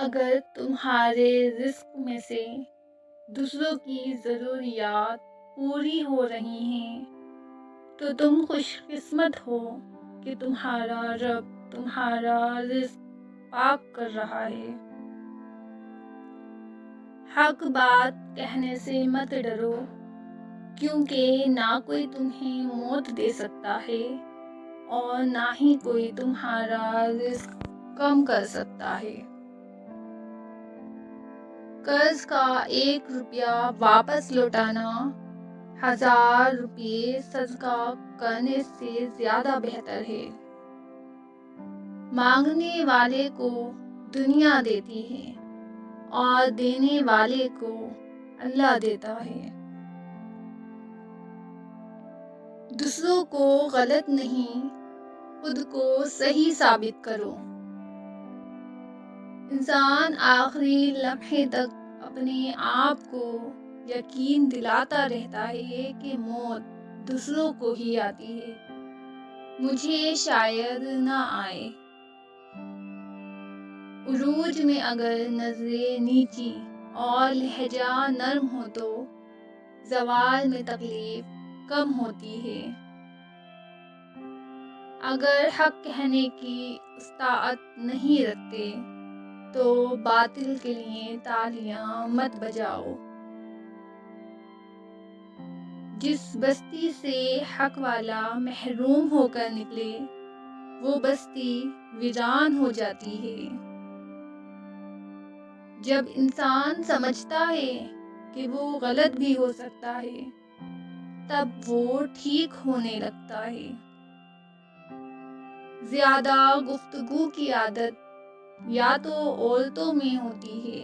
اگر تمہارے رزق میں سے دوسروں کی ضروریات پوری ہو رہی ہیں تو تم خوش قسمت ہو کہ تمہارا رب تمہارا رزق پاک کر رہا ہے۔ حق بات کہنے سے مت ڈرو، کیونکہ نہ کوئی تمہیں موت دے سکتا ہے اور نہ ہی کوئی تمہارا رزق کم کر سکتا ہے۔ قرض کا 1 روپیہ واپس لوٹانا 1000 روپے صدقہ کرنے سے زیادہ بہتر ہے۔ مانگنے والے کو دنیا دیتی ہے اور دینے والے کو اللہ دیتا ہے۔ دوسروں کو غلط نہیں، خود کو صحیح ثابت کرو۔ انسان آخری لمحے تک اپنے آپ کو یقین دلاتا رہتا ہے کہ موت دوسروں کو ہی آتی ہے، مجھے شاید نہ آئے۔ عروج میں اگر نظریں نیچی اور لہجہ نرم ہو تو زوال میں تکلیف کم ہوتی ہے۔ اگر حق کہنے کی استطاعت نہیں رکھتے تو باطل کے لیے تالیاں مت بجاؤ۔ جس بستی سے حق والا محروم ہو کر نکلے وہ بستی ویران ہو جاتی ہے۔ جب انسان سمجھتا ہے کہ وہ غلط بھی ہو سکتا ہے تب وہ ٹھیک ہونے لگتا ہے۔ زیادہ گفتگو کی عادت یا تو عورتوں میں ہوتی ہے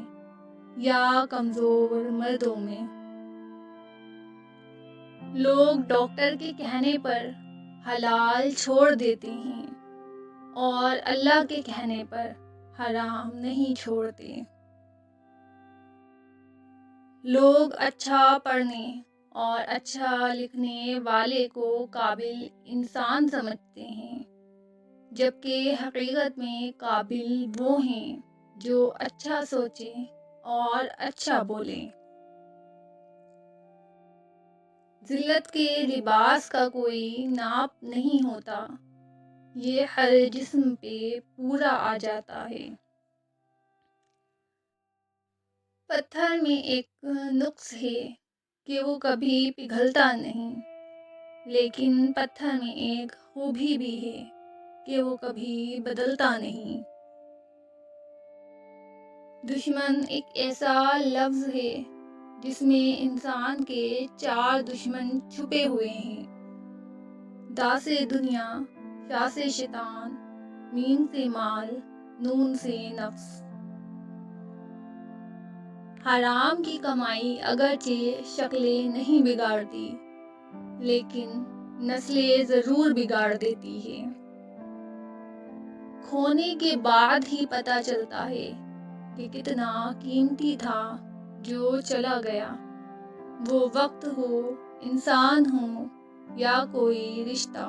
یا کمزور مردوں میں۔ لوگ ڈاکٹر کے کہنے پر حلال چھوڑ دیتے ہیں اور اللہ کے کہنے پر حرام نہیں چھوڑتے۔ لوگ اچھا پڑھنے اور اچھا لکھنے والے کو قابل انسان سمجھتے ہیں، جبکہ حقیقت میں قابل وہ ہیں جو اچھا سوچیں اور اچھا بولیں۔ ذلت کے لباس کا کوئی ناپ نہیں ہوتا، یہ ہر جسم پہ پورا آ جاتا ہے۔ پتھر میں ایک نقص ہے کہ وہ کبھی پگھلتا نہیں، لیکن پتھر میں ایک خوبی بھی ہے کہ وہ کبھی بدلتا نہیں۔ دشمن ایک ایسا لفظ ہے جس میں انسان کے 4 دشمن چھپے ہوئے ہیں: دا سے دنیا، شا سے شیطان، میم سے مال، نون سے نفس۔ حرام کی کمائی اگرچہ شکلیں نہیں بگاڑتی لیکن نسلیں ضرور بگاڑ دیتی ہے۔ کھونے کے بعد ہی پتہ چلتا ہے کہ کتنا قیمتی تھا جو چلا گیا، وہ وقت ہو، انسان ہو یا کوئی رشتہ۔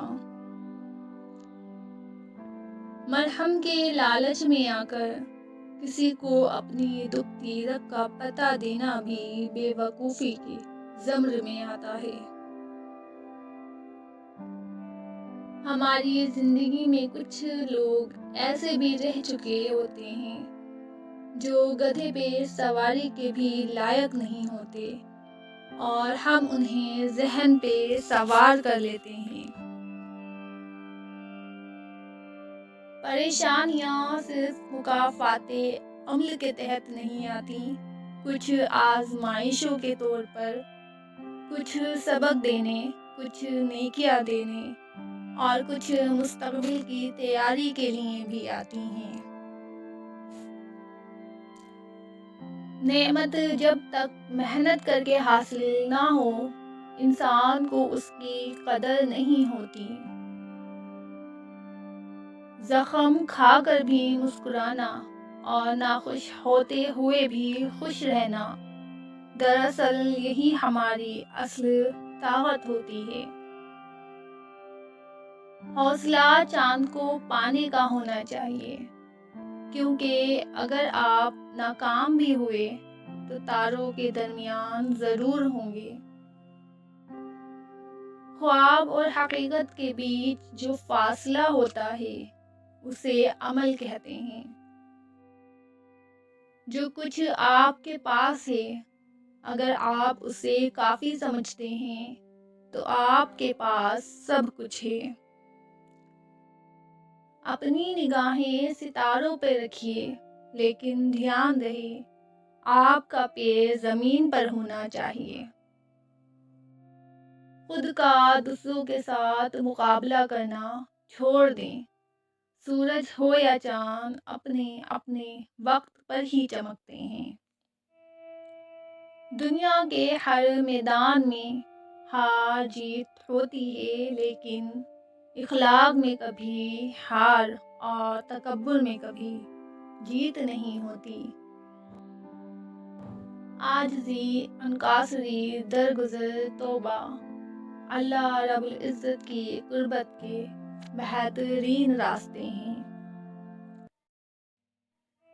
مرہم کے لالچ میں آ کر کسی کو اپنی دکھتی رگ کا پتہ دینا بھی بے وقوفی کے زمرے میں آتا ہے۔ ہماری زندگی میں کچھ لوگ ایسے بھی رہ چکے ہوتے ہیں جو گدھے پہ سواری کے بھی لائق نہیں ہوتے اور ہم انہیں ذہن پہ سوار کر لیتے ہیں۔ پریشانیاں صرف مکافات عمل کے تحت نہیں آتی، کچھ آزمائشوں کے طور پر، کچھ سبق دینے، کچھ نیکیاں دینے اور کچھ مستقبل کی تیاری کے لیے بھی آتی ہیں۔ نعمت جب تک محنت کر کے حاصل نہ ہو انسان کو اس کی قدر نہیں ہوتی۔ زخم کھا کر بھی مسکرانا اور ناخوش ہوتے ہوئے بھی خوش رہنا، دراصل یہی ہماری اصل طاقت ہوتی ہے۔ حوصلہ چاند کو پانے کا ہونا چاہیے، کیونکہ اگر آپ ناکام بھی ہوئے تو تاروں کے درمیان ضرور ہوں گے۔ خواب اور حقیقت کے بیچ جو فاصلہ ہوتا ہے اسے عمل کہتے ہیں۔ جو کچھ آپ کے پاس ہے اگر آپ اسے کافی سمجھتے ہیں تو آپ کے پاس سب کچھ ہے۔ اپنی نگاہیں ستاروں پہ رکھیے، لیکن دھیان رہے آپ کا پیر زمین پر ہونا چاہیے۔ خود کا دوسروں کے ساتھ مقابلہ کرنا چھوڑ دیں۔ سورج ہو یا چاند اپنے اپنے وقت پر ہی چمکتے ہیں۔ دنیا کے ہر میدان میں ہار جیت ہوتی ہے، لیکن اخلاق میں کبھی ہار اور تکبر میں کبھی جیت نہیں ہوتی۔ عاجزی، انکساری، درگزر، توبہ اللہ رب العزت کی قربت کے بہترین راستے ہیں۔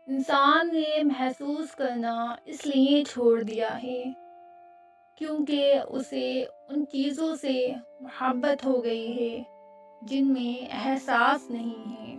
انسان نے محسوس کرنا اس لیے چھوڑ دیا ہے کیونکہ اسے ان چیزوں سے محبت ہو گئی ہے جن میں احساس نہیں ہے۔